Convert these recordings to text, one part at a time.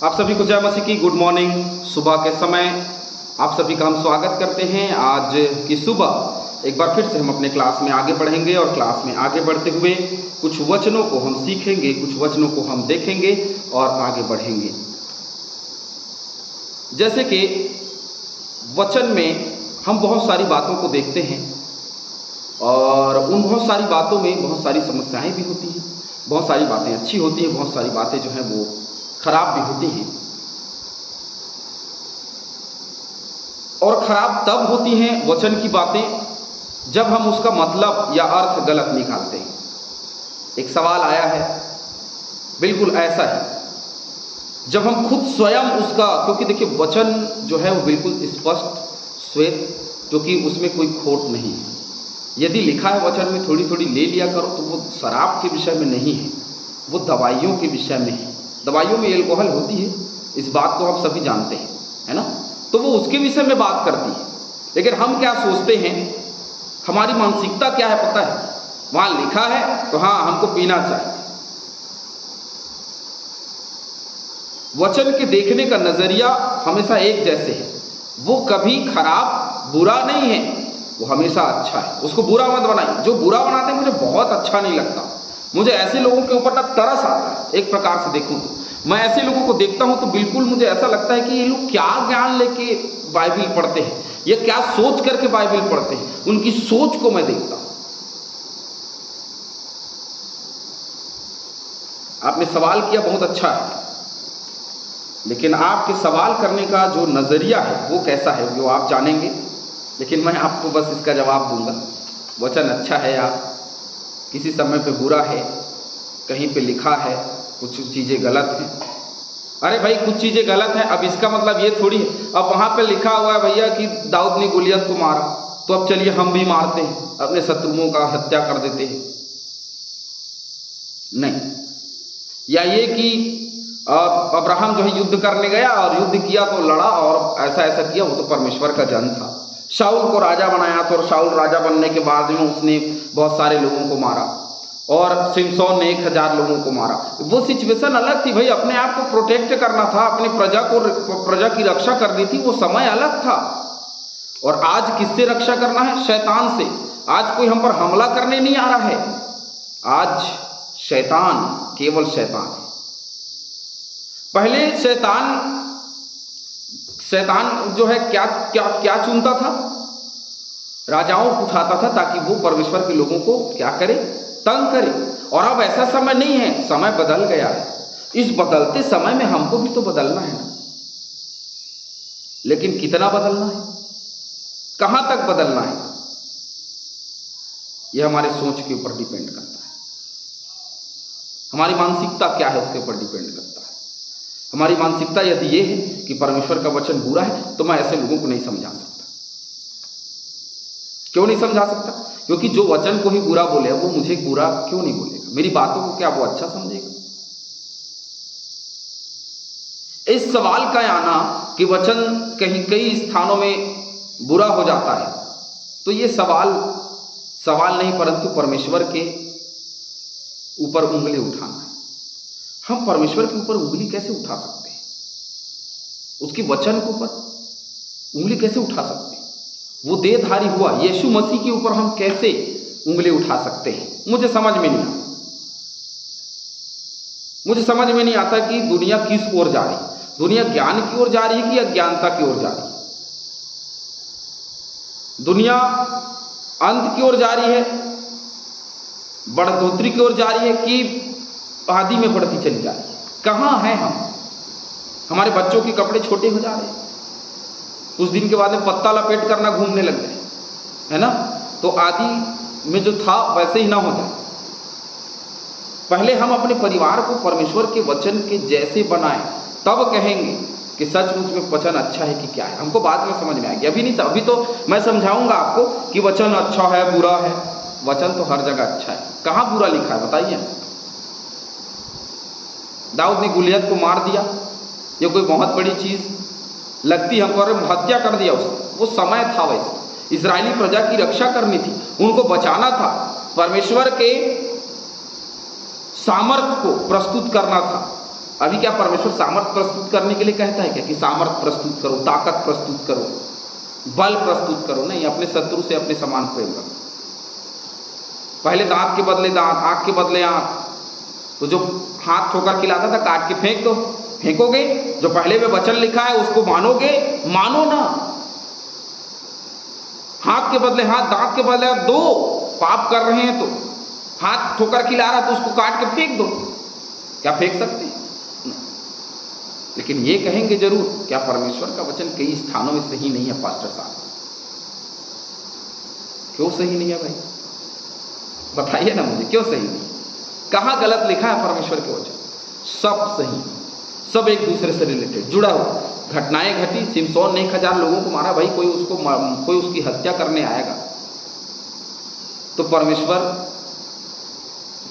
आप सभी को जय मसीह की गुड मॉर्निंग। सुबह के समय आप सभी का हम स्वागत करते हैं। आज की सुबह एक बार फिर से हम अपने क्लास में आगे बढ़ेंगे और क्लास में आगे बढ़ते हुए कुछ वचनों को हम सीखेंगे, कुछ वचनों को हम देखेंगे और आगे बढ़ेंगे। जैसे कि वचन में हम बहुत सारी बातों को देखते हैं और उन बहुत सारी बातों में बहुत सारी समस्याएं भी होती हैं। बहुत सारी बातें अच्छी होती हैं, बहुत सारी बातें जो हैं वो खराब भी होती हैं। और खराब तब होती हैं वचन की बातें जब हम उसका मतलब या अर्थ गलत निकालते हैं। एक सवाल आया है बिल्कुल ऐसा ही, जब हम खुद स्वयं उसका, क्योंकि देखिए वचन जो है वो बिल्कुल स्पष्ट श्वेत, क्योंकि उसमें कोई खोट नहीं है। यदि लिखा है वचन में थोड़ी थोड़ी ले लिया करो, तो वो शराब के विषय में नहीं है, वो दवाइयों के विषय में है। दवाइयों में एल्कोहल होती है, इस बात को हम सभी जानते हैं, है ना। तो वो उसके विषय में बात करती है। लेकिन हम क्या सोचते हैं, हमारी मानसिकता क्या है पता है, वहां लिखा है तो हाँ हमको पीना चाहिए। वचन के देखने का नजरिया हमेशा एक जैसे है। वो कभी खराब बुरा नहीं है, वो हमेशा अच्छा है। उसको बुरा मत बनाइए। जो बुरा बनाते हैं मुझे बहुत अच्छा नहीं लगता। मुझे ऐसे लोगों के ऊपर तरस आता है। एक प्रकार से देखूं तो मैं ऐसे लोगों को देखता हूं तो बिल्कुल मुझे ऐसा लगता है कि ये लोग क्या ज्ञान लेके बाइबिल पढ़ते हैं, ये क्या सोच करके बाइबिल पढ़ते हैं। उनकी सोच को मैं देखता हूं। आपने सवाल किया, बहुत अच्छा है, लेकिन आपके सवाल करने का जो नजरिया है वो कैसा है वो आप जानेंगे। लेकिन मैं आपको बस इसका जवाब दूंगा, वचन अच्छा है या किसी समय पे बुरा है, कहीं पे लिखा है कुछ चीज़ें गलत हैं। अरे भाई कुछ चीज़ें गलत हैं, अब इसका मतलब ये थोड़ी है अब वहाँ पे लिखा हुआ है भैया कि दाऊद ने गोलियत को मारा, तो अब चलिए हम भी मारते हैं, अपने शत्रुओं का हत्या कर देते हैं। नहीं, या ये कि अब्राहम जो है युद्ध करने गया और युद्ध किया तो लड़ा और ऐसा ऐसा किया, वो तो परमेश्वर का जन था। शाऊल को राजा बनाया था और शाऊल राजा बनने के बाद में उसने बहुत सारे लोगों को मारा और सिमसोन ने 1000 लोगों को मारा। वो सिचुएशन अलग थी भाई, अपने आप को प्रोटेक्ट करना था, अपने प्रजा की रक्षा करनी थी, वो समय अलग था। और आज किससे रक्षा करना है? शैतान से। आज कोई हम पर हमला करने नहीं आ रहा है, आज शैतान, केवल शैतान है। पहले शैतान जो है क्या क्या क्या चुनता था? राजाओं को उठाता था ताकि वो परमेश्वर के लोगों को क्या करे? तंग करे। और अब ऐसा समय नहीं है, समय बदल गया है। इस बदलते समय में हमको भी तो बदलना है ना। लेकिन कितना बदलना है, कहां तक बदलना है, यह हमारे सोच के ऊपर डिपेंड करता है। हमारी मानसिकता क्या है उसके ऊपर डिपेंड करता है। हमारी मानसिकता यदि ये है कि परमेश्वर का वचन बुरा है, तो मैं ऐसे लोगों को नहीं समझा सकता। क्यों नहीं समझा सकता? क्योंकि जो वचन को ही बुरा बोले वो मुझे बुरा क्यों नहीं बोलेगा? मेरी बातों को क्या वो अच्छा समझेगा? इस सवाल का आना कि वचन कहीं कई स्थानों में बुरा हो जाता है, तो ये सवाल नहीं परंतु परमेश्वर के ऊपर उंगली उठाना है। हम परमेश्वर के ऊपर उंगली कैसे उठा सकते हैं? उसके वचन के ऊपर उंगली कैसे उठा सकते हैं? वो देहधारी हुआ यीशु मसीह के ऊपर हम कैसे उंगली उठा सकते हैं? मुझे समझ में नहीं आता। मुझे समझ में नहीं आता कि दुनिया किस ओर जा रही है। दुनिया ज्ञान की ओर जा रही है कि अज्ञानता की ओर जा रही है? दुनिया अंत की ओर जा रही है, बढ़ोतरी की ओर जा रही है कि आदि में बढ़ती चली जा रही है? कहाँ हैं हम? हमारे बच्चों के कपड़े छोटे हो जा रहे हैं, कुछ दिन के बाद में पत्ता लपेट करना घूमने लग गए, है ना। तो आदि में जो था वैसे ही ना हो जाए। पहले हम अपने परिवार को परमेश्वर के वचन के जैसे बनाएं, तब कहेंगे कि सचमुच में वचन अच्छा है कि क्या है। हमको बाद में समझ में आएगी, अभी नहीं। अभी तो मैं समझाऊंगा आपको कि वचन अच्छा है बुरा है। वचन तो हर जगह अच्छा है, कहाँ बुरा लिखा है बताइए? दाऊद ने गोलियत को मार दिया, ये कोई बहुत बड़ी चीज लगती हमको, और हत्या कर दिया उसने। वो समय था, वैसे इजरायली प्रजा की रक्षा करनी थी, उनको बचाना था, परमेश्वर के सामर्थ्य को प्रस्तुत करना था। अभी क्या परमेश्वर सामर्थ प्रस्तुत करने के लिए कहता है क्या कि सामर्थ प्रस्तुत करो, ताकत प्रस्तुत करो, बल प्रस्तुत करो? नहीं, अपने शत्रु से अपने समान प्रेम रखो। पहले दांत के बदले दांत, आंख के बदले आंख। तो जो हाथ ठोकर खिलाता था काट के फेंक दो, फेंकोगे? जो पहले में वचन लिखा है उसको मानोगे? मानो ना। हाथ के बदले हाथ, दांत के बदले दो। पाप कर रहे हैं तो हाथ ठोकर खिला रहा तो उसको काट के फेंक दो। क्या फेंक सकते हैं? लेकिन ये कहेंगे जरूर, क्या परमेश्वर का वचन कई स्थानों में सही नहीं है पास्टर साहब? क्यों सही नहीं है भाई? बताइए ना मुझे, क्यों सही नहीं? कहां गलत लिखा है परमेश्वर के वचन? सब सही, सब एक दूसरे से रिलेटेड, जुड़ा हुआ। घटनाएं घटी, सिमसोन ने 1000 लोगों को मारा, भाई कोई उसकी हत्या करने आएगा तो परमेश्वर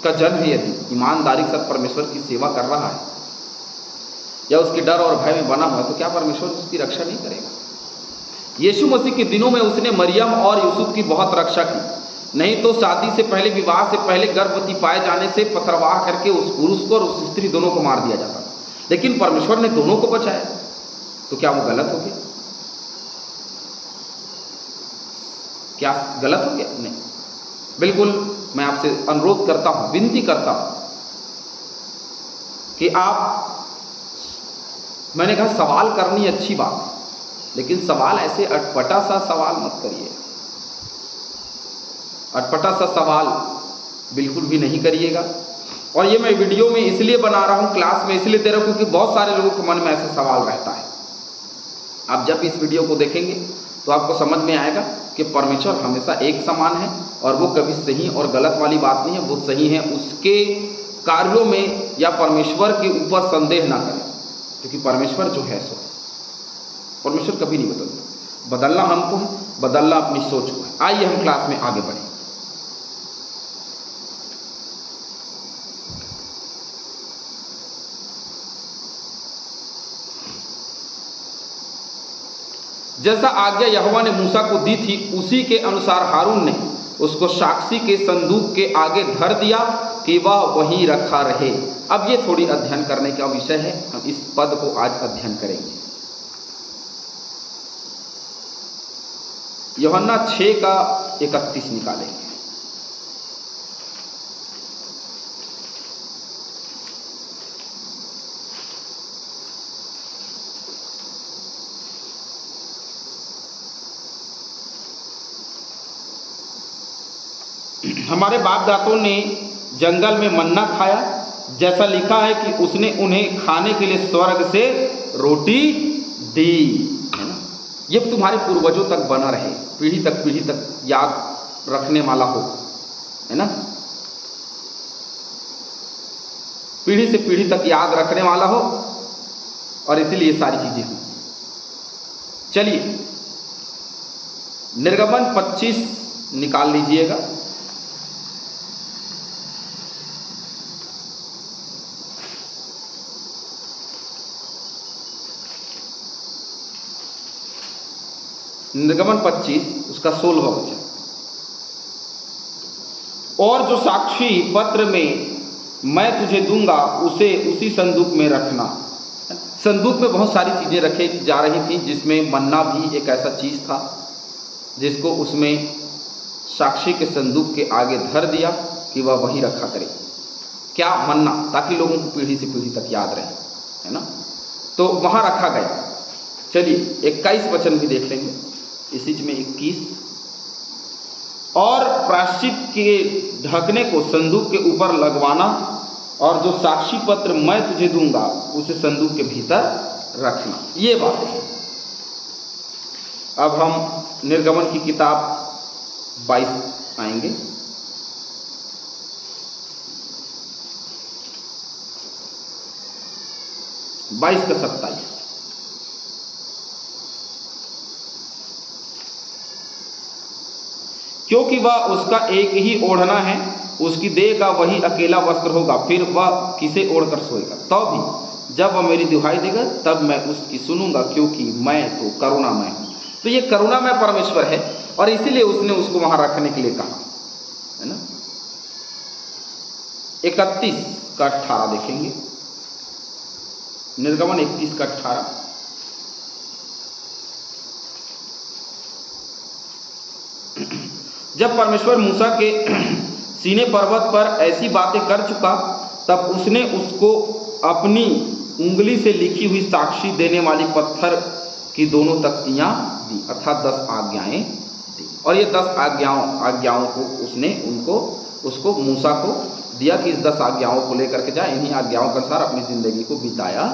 का जन है, यदि ईमानदारी से परमेश्वर की सेवा कर रहा है या उसके डर और भय में बना हुआ है, तो क्या परमेश्वर उसकी रक्षा नहीं करेगा? यीशु मसीह के दिनों में उसने मरियम और यूसुफ की बहुत रक्षा की। नहीं तो शादी से पहले, विवाह से पहले गर्भवती पाए जाने से पथरवाह करके उस पुरुष को और उस स्त्री दोनों को मार दिया जाता। लेकिन परमेश्वर ने दोनों को बचाया, तो क्या वो गलत हो गया? क्या गलत हो गया? नहीं, बिल्कुल। मैं आपसे अनुरोध करता हूं, विनती करता हूं कि आप, मैंने कहा सवाल करनी अच्छी बात है, लेकिन सवाल ऐसे अटपटा सा सवाल मत करिए। अटपटा सा सवाल बिल्कुल भी नहीं करिएगा। और ये मैं वीडियो में इसलिए बना रहा हूँ, क्लास में इसलिए दे रहा हूँ, क्योंकि बहुत सारे लोगों के मन में ऐसा सवाल रहता है। आप जब इस वीडियो को देखेंगे तो आपको समझ में आएगा कि परमेश्वर हमेशा एक समान है और वो कभी सही और गलत वाली बात नहीं है। वो सही है, उसके कार्यों में या परमेश्वर के ऊपर संदेह ना करें, क्योंकि परमेश्वर जो है सो परमेश्वर कभी नहीं बदलता। बदलना हमको है, बदलना अपनी सोच को है। आइए हम क्लास में आगे बढ़ें। जैसा आज्ञा यहोवा ने मूसा को दी थी, उसी के अनुसार हारून ने उसको साक्षी के संदूक के आगे धर दिया कि वह वहीं रखा रहे। अब ये थोड़ी अध्ययन करने का विषय है, हम इस पद को आज अध्ययन करेंगे। यूहन्ना 6:31 निकालेंगे। हमारे बाप दादों ने जंगल में मन्ना खाया, जैसा लिखा है कि उसने उन्हें खाने के लिए स्वर्ग से रोटी दी, है ना। ये तुम्हारे पूर्वजों तक बना रहे, पीढ़ी तक याद रखने वाला हो, है ना। पीढ़ी से पीढ़ी तक याद रखने वाला हो, और इसीलिए सारी चीजें हों। चलिए निर्गमन 25 निकाल लीजिएगा। निर्गमन 25 उसका 16वां वचन। और जो साक्षी पत्र में मैं तुझे दूंगा उसे उसी संदूक में रखना। संदूक में बहुत सारी चीजें रखी जा रही थी, जिसमें मन्ना भी एक ऐसा चीज था जिसको उसमें साक्षी के संदूक के आगे धर दिया कि वह वहीं रखा करे। क्या? मन्ना, ताकि लोगों को पीढ़ी से पीढ़ी तक याद रहे, है ना। तो वहां रखा गया। चलिए 21 वचन भी देख लेंगे इसी में। 21, और प्रायश्चित के ढकने को संदूक के ऊपर लगवाना, और जो साक्षी पत्र मैं तुझे दूंगा उसे संदूक के भीतर रखना। ये बात है। अब हम निर्गमन की किताब 22 आएंगे। बाईस का 27। क्योंकि वह उसका एक ही ओढ़ना है, उसकी देह का वही अकेला वस्त्र होगा, फिर वह किसे ओढ़कर सोएगा। तब भी जब वह मेरी दुहाई देगा तब मैं उसकी सुनूंगा, क्योंकि मैं तो करुणामय हूं। तो ये करुणामय परमेश्वर है, और इसीलिए उसने उसको वहां रखने के लिए कहा, है ना। 31 का 18 देखेंगे। निर्गमन 31 का 18। जब परमेश्वर मूसा के सीने पर्वत पर ऐसी बातें कर चुका, तब उसने उसको अपनी उंगली से लिखी हुई साक्षी देने वाली पत्थर की दोनों तख्तियां दी, अर्थात 10 आज्ञाएं दी। और ये 10 आज्ञाओं को उसको मूसा को दिया कि इस 10 आज्ञाओं को लेकर के जाए, इन्हीं आज्ञाओं के अनुसार अपनी जिंदगी को बिताया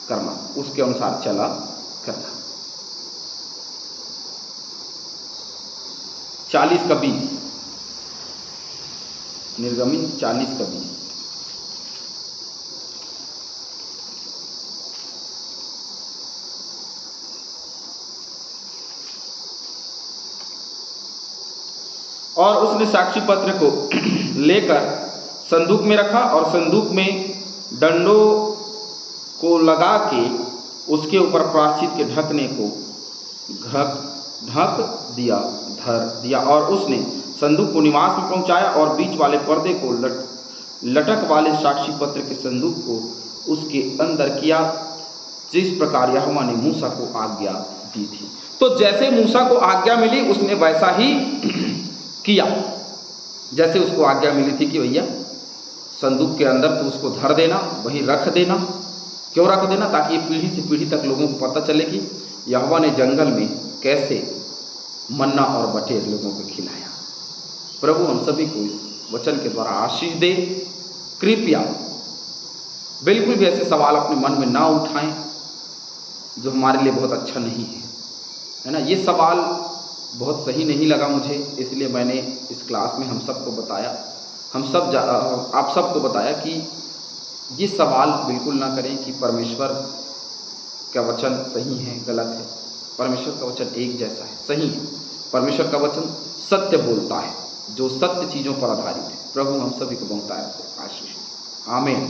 करना, उसके अनुसार चला करना। 40 का 20, निर्गमन 40 का 20। और उसने साक्षी पत्र को लेकर संदूक में रखा और संदूक में डंडों को लगा के उसके ऊपर प्रायश्चित के ढकने को ढक दिया, धर दिया। और उसने संदूक को निवास में पहुंचाया और बीच वाले पर्दे को लटक वाले साक्षी पत्र के संदूक को उसके अंदर किया, जिस प्रकार यहोवा ने मूसा को आज्ञा दी थी। तो जैसे मूसा को आज्ञा मिली उसने वैसा ही किया, जैसे उसको आज्ञा मिली थी कि भैया संदूक के अंदर तो उसको धर देना, वहीं रख देना। क्यों रख देना? ताकि ये पीढ़ी से पीढ़ी तक लोगों को पता चले कि यहोवा ने जंगल में कैसे मन्ना और बटेर लोगों को खिलाया। प्रभु हम सभी को इस वचन के द्वारा आशीष दे। कृपया बिल्कुल भी ऐसे सवाल अपने मन में ना उठाएं जो हमारे लिए बहुत अच्छा नहीं है ना। ये सवाल बहुत सही नहीं लगा मुझे, इसलिए मैंने इस क्लास में आप सबको बताया कि ये सवाल बिल्कुल ना करें कि परमेश्वर का वचन सही है गलत है। परमेश्वर का वचन एक जैसा है, सही है। परमेश्वर का वचन सत्य बोलता है, जो सत्य चीज़ों पर आधारित है। प्रभु हम सभी को बहुतायत से आशीष। आमीन।